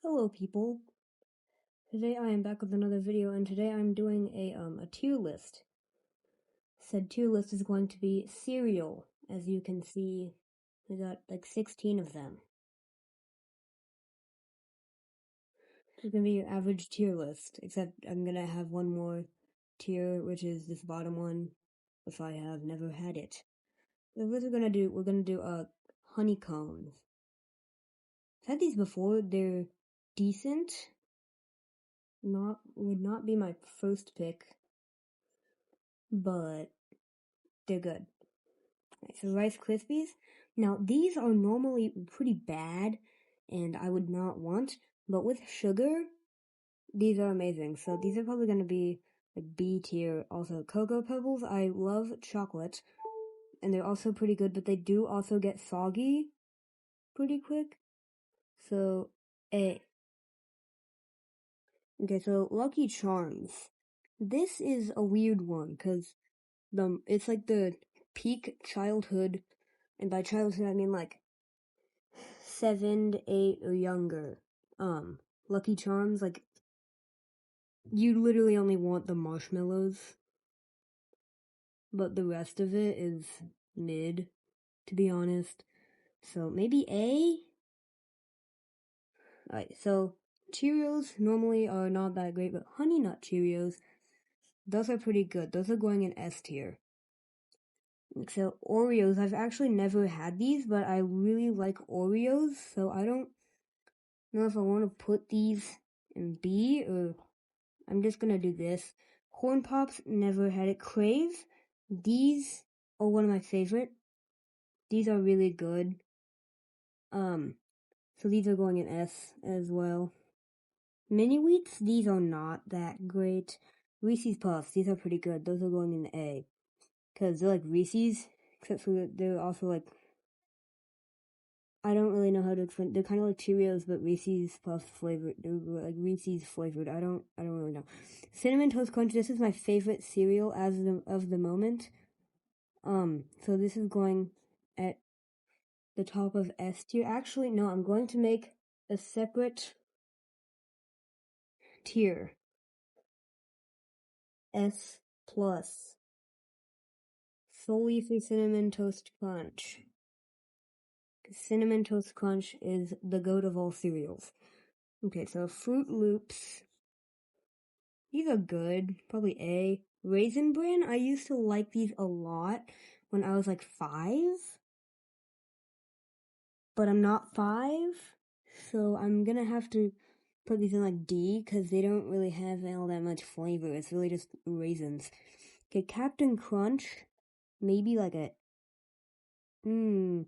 Hello people, today I am back with another video and today I'm doing a tier list. Said tier list is going to be cereal. As you can see, we got like 16 of them. It's gonna be your average tier list, except I'm gonna have one more tier, which is this bottom one, if I have never had it. So what we're gonna do honeycombs. I've had these before, they're decent. Would not be my first pick, but they're good. So Rice Krispies. Now these are normally pretty bad and I would not want, but with sugar, these are amazing. So these are probably going to be like B tier. Also Cocoa Pebbles, I love chocolate and they're also pretty good, but they do also get soggy pretty quick. So A. Okay, so Lucky Charms. This is a weird one because it's like the peak childhood, and by childhood I mean like 7 to 8 or younger. Lucky Charms, like, you literally only want the marshmallows, but the rest of it is mid, to be honest. So maybe A? Alright, so Cheerios normally are not that great, but Honey Nut Cheerios, those are pretty good. Those are going in S tier. So Oreos, I've actually never had these, but I really like Oreos, so I don't know if I want to put these in B, or I'm just gonna do this. Corn Pops, never had it. Crave, these are one of my favorite. These are really good. So these are going in S as well. Mini Wheats, these are not that great. Reese's Puffs, these are pretty good. Those are going in A. Because they're like Reese's, except for that they're also like, I don't really know how to explain. They're kind of like Cheerios, but Reese's Puffs flavored. They're like Reese's flavored. I don't really know. Cinnamon Toast Crunch. This is my favorite cereal of the moment. So this is going at the top of S tier. Actually, no, I'm going to make a separate tier. S plus. Solely for Cinnamon Toast Crunch. Cinnamon Toast Crunch is the goat of all cereals. Okay, so Fruit Loops. These are good. Probably A. Raisin Bran, I used to like these a lot when I was like 5. But I'm not 5. So I'm gonna have to put these in like D, because they don't really have all that much flavor. It's really just raisins. Okay, Captain Crunch. Maybe like a... It's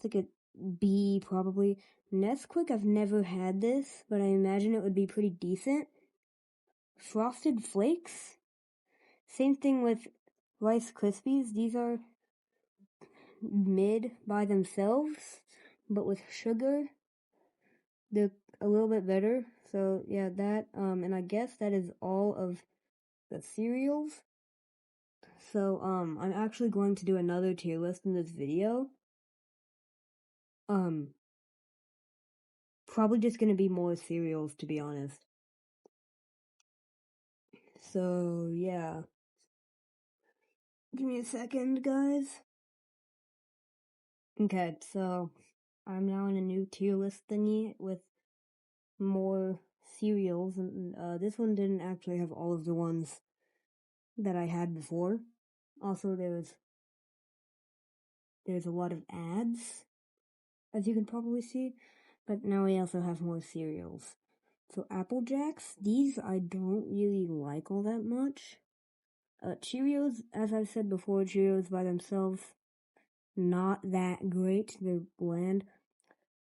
like a B, probably. Nesquik, I've never had this, but I imagine it would be pretty decent. Frosted Flakes? Same thing with Rice Krispies. These are mid by themselves, but with sugar, they're a little bit better. So yeah, that, and I guess that is all of the cereals. So, I'm actually going to do another tier list in this video. Probably just gonna be more cereals, to be honest. So, yeah. Give me a second, guys. Okay, so I'm now in a new tier list thingy with more cereals, and this one didn't actually have all of the ones that I had before. Also, there's a lot of ads, as you can probably see, but now we also have more cereals. So Apple Jacks, these I don't really like all that much. Cheerios, as I've said before, Cheerios by themselves, not that great. They're bland.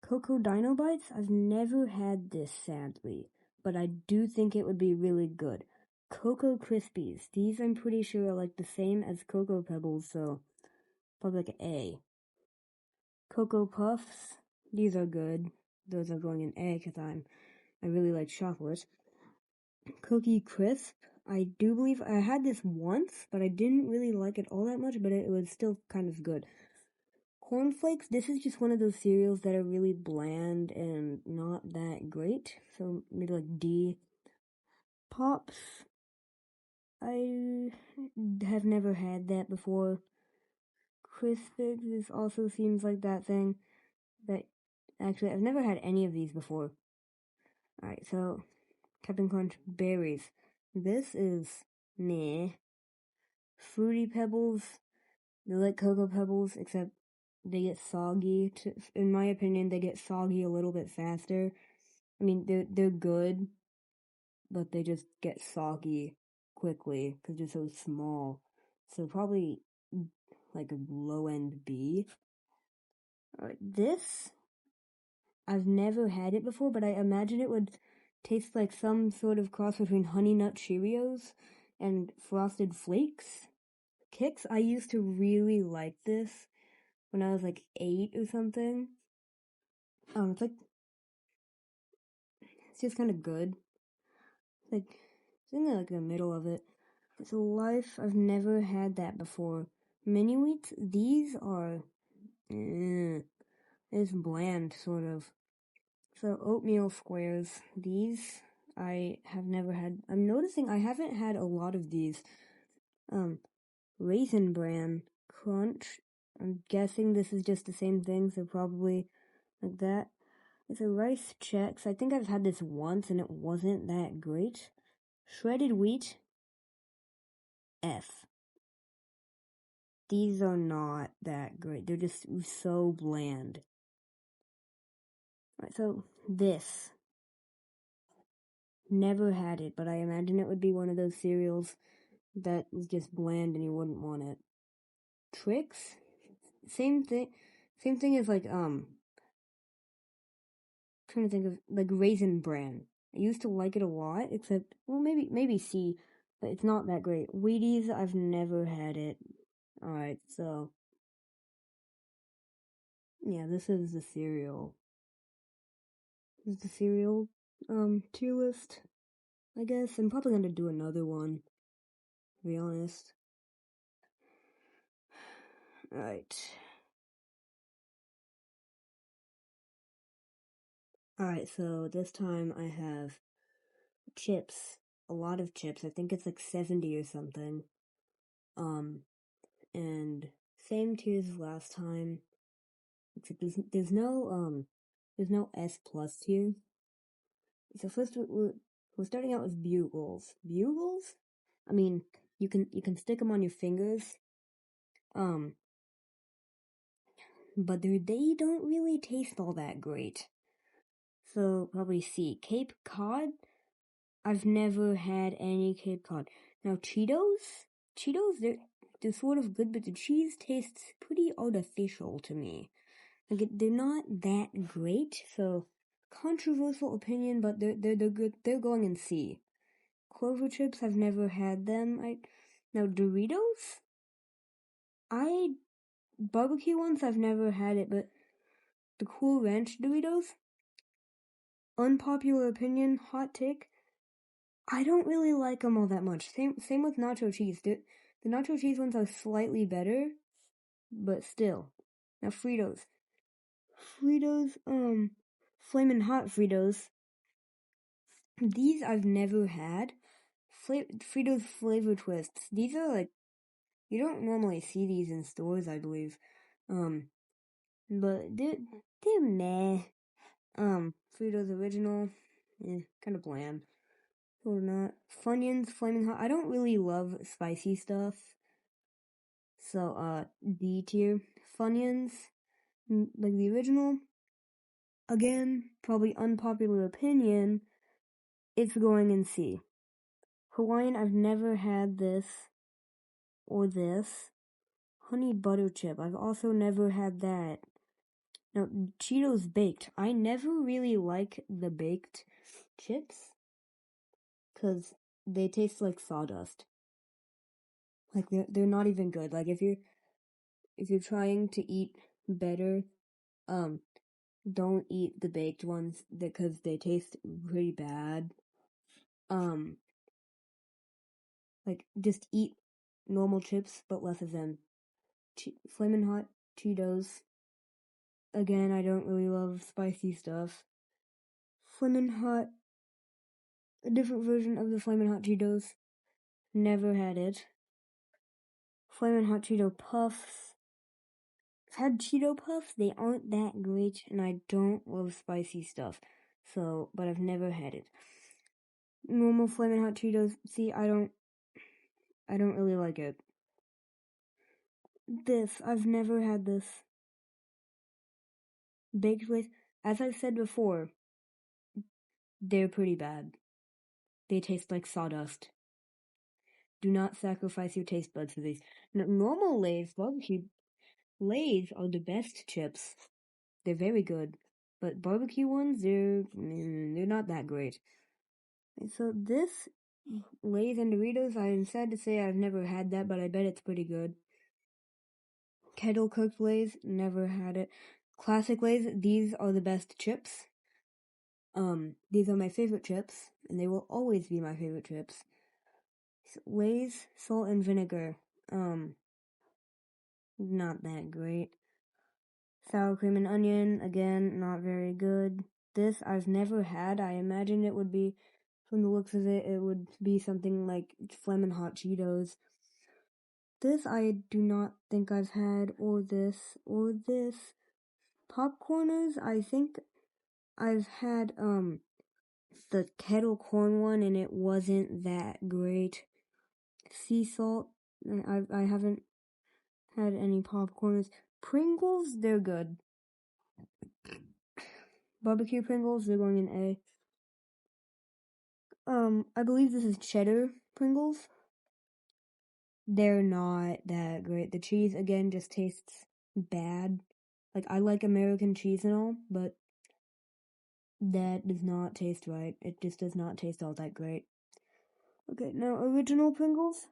Cocoa Dino Bites, I've never had this, sadly, but I do think it would be really good. Cocoa Krispies, these I'm pretty sure are like the same as Cocoa Pebbles, so probably like an A. Cocoa Puffs, these are good. Those are going in A because I really like chocolate. Cookie Crisp, I do believe I had this once, but I didn't really like it all that much, but it was still kind of good. Cornflakes, this is just one of those cereals that are really bland and not that great. So maybe like D. Pops, I have never had that before. Crispix, this also seems like that thing that actually I've never had any of these before. Alright, so Captain Crunch berries. This is meh. Fruity Pebbles, they're like Cocoa Pebbles, except they get soggy. In my opinion, they get soggy a little bit faster. I mean, they're good, but they just get soggy quickly because they're so small. So probably like a low end B. Alright, this I've never had it before, but I imagine it would taste like some sort of cross between Honey Nut Cheerios and Frosted Flakes. Kix, I used to really like this when I was like 8 or something. It's like, it's just kind of good. Like, it's in the middle of it. It's a life, I've never had that before. Mini wheats, these are, it's bland, sort of. So oatmeal squares, these I have never had. I'm noticing I haven't had a lot of these. Raisin Bran Crunch. I'm guessing this is just the same thing, so probably like that. It's a Rice Chex. I think I've had this once and it wasn't that great. Shredded wheat. F. These are not that great. They're just so bland. Alright, so this. Never had it, but I imagine it would be one of those cereals that is just bland and you wouldn't want it. Trix? Same thing. Same thing as like, trying to think of, like, Raisin Bran. I used to like it a lot, except, well, maybe C, but it's not that great. Wheaties, I've never had it. Alright, so, yeah, this is the cereal. This is the cereal, tier list, I guess. I'm probably gonna do another one, to be honest. Alright. Alright, so this time I have chips. A lot of chips. I think it's like 70 or something. And same tiers as last time. Except there's no S plus tier. So first we're starting out with bugles. Bugles? I mean, you can stick them on your fingers. But they don't really taste all that great. So probably C. Cape Cod? I've never had any Cape Cod. Now Cheetos, they're sort of good, but the cheese tastes pretty artificial to me. Like they're not that great, so controversial opinion, but they're good. They're going in C. Clover chips, I've never had them. Now Doritos, barbecue ones, I've never had it, but the Cool Ranch Doritos, unpopular opinion, hot take, I don't really like them all that much. Same with nacho cheese. The nacho cheese ones are slightly better, but still. Now Fritos, Flamin' Hot Fritos. These I've never had. Fritos Flavor Twists. These are like, you don't normally see these in stores, I believe. But they're meh. Fritos Original, kind of bland. Or not. Funyuns, Flaming Hot. I don't really love spicy stuff. So, D tier. Funyuns, like the original. Again, probably unpopular opinion. It's going in C. Hawaiian, I've never had this or this. Honey butter chip, I've also never had that. Now, Cheetos baked. I never really like the baked chips because they taste like sawdust. Like they're not even good. Like if you're trying to eat better, don't eat the baked ones because they taste pretty bad. Like just eat normal chips but less of them. Flamin' Hot Cheetos. again, I don't really love spicy stuff. Flamin' Hot, a different version of the Flamin' Hot Cheetos. Never had it. Flamin' Hot Cheeto Puffs. I've had Cheeto Puffs, they aren't that great, and I don't love spicy stuff. So, but I've never had it. Normal Flamin' Hot Cheetos, see, I don't really like it. This, I've never had this. Baked Lays, as I've said before, they're pretty bad. They taste like sawdust. Do not sacrifice your taste buds for these. Normal Lay's, barbecue Lay's are the best chips. They're very good. But barbecue ones, they're not that great. So this Lay's and Doritos, I am sad to say I've never had that, but I bet it's pretty good. Kettle cooked Lay's, never had it. Classic Lay's, these are the best chips. These are my favorite chips, and they will always be my favorite chips. Lay's salt and vinegar, not that great. Sour cream and onion, again, not very good. This I've never had. I imagine it would be, from the looks of it, it would be something like Flamin' Hot Cheetos. This I do not think I've had, or this. Popcorners, I think I've had, the kettle corn one, and it wasn't that great. Sea salt, I haven't had any popcorners. Pringles, they're good. Barbecue Pringles, they're going in A. I believe this is cheddar Pringles. They're not that great. The cheese, again, just tastes bad. Like, I like American cheese and all, but that does not taste right. It just does not taste all that great. Okay, now, original Pringles.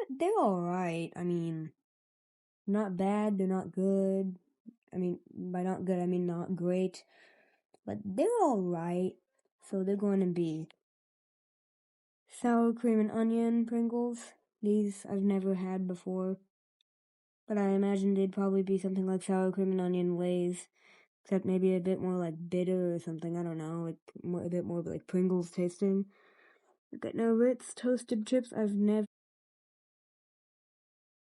They're alright. I mean, not bad, they're not good. I mean, by not good, I mean not great. But they're alright. So they're going to be sour cream and onion Pringles. These I've never had before. But I imagine they'd probably be something like sour cream and onion Lay's. Except maybe a bit more like bitter or something. I don't know. Like a bit more like Pringles tasting. Okay, now Ritz toasted chips. I've never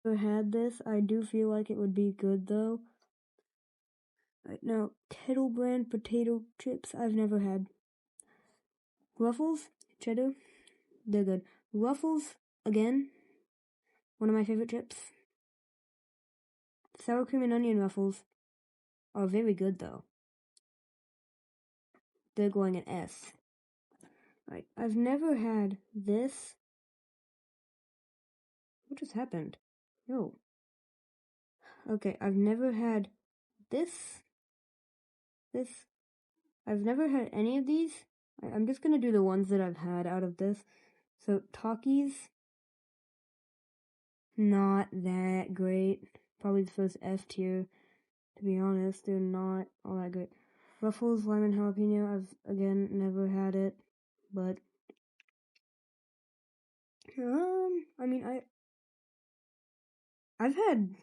had this. I do feel like it would be good though. Right now, Kettle Brand potato chips. I've never had. Ruffles, cheddar. They're good. Ruffles, again, one of my favorite chips. Sour cream and onion Ruffles are very good though. They're going an S. Right, I've never had this. What just happened? Yo. Okay, I've never had this. I've never had any of these. I'm just gonna do the ones that I've had out of this. So, Takis. Not that great. Probably the first F tier. To be honest, they're not all that great. Ruffles lemon jalapeno. I've again never had it, but I mean I've had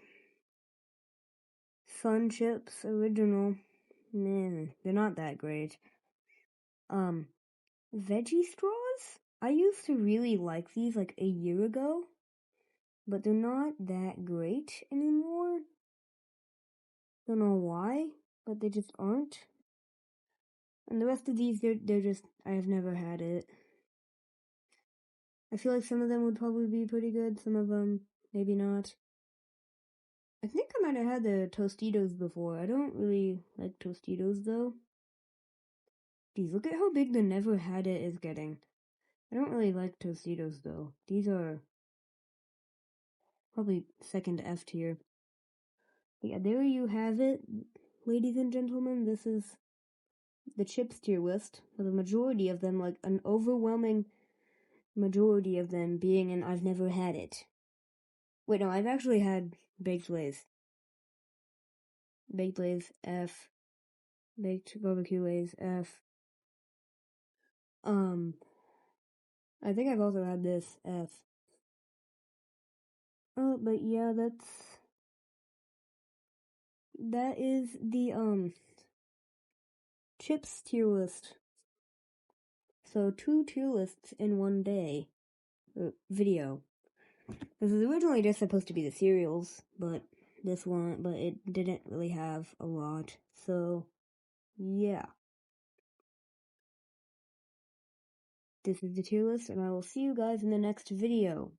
Sun Chips original. They're not that great. Veggie straws. I used to really like these like a year ago, but they're not that great anymore. Don't know why, but they just aren't. And the rest of these, they're just, I have never had it. I feel like some of them would probably be pretty good, some of them maybe not. I think I might have had the Tostitos before. I don't really like Tostitos though. Geez, look at how big the Never Had It is getting. I don't really like Tostitos though. These are probably second F tier. But yeah, there you have it, ladies and gentlemen. This is the chips tier list, with a majority of them, like an overwhelming majority of them being in I've never had it. Wait, no, I've actually had Baked Lays. Baked Lays, F. Baked Barbecue Lays, F. I think I've also had this, F. Oh, but yeah, that is the chips tier list. So 2 tier lists in one day video. This is originally just supposed to be the cereals, but it didn't really have a lot. So yeah. This is the tier list, and I will see you guys in the next video.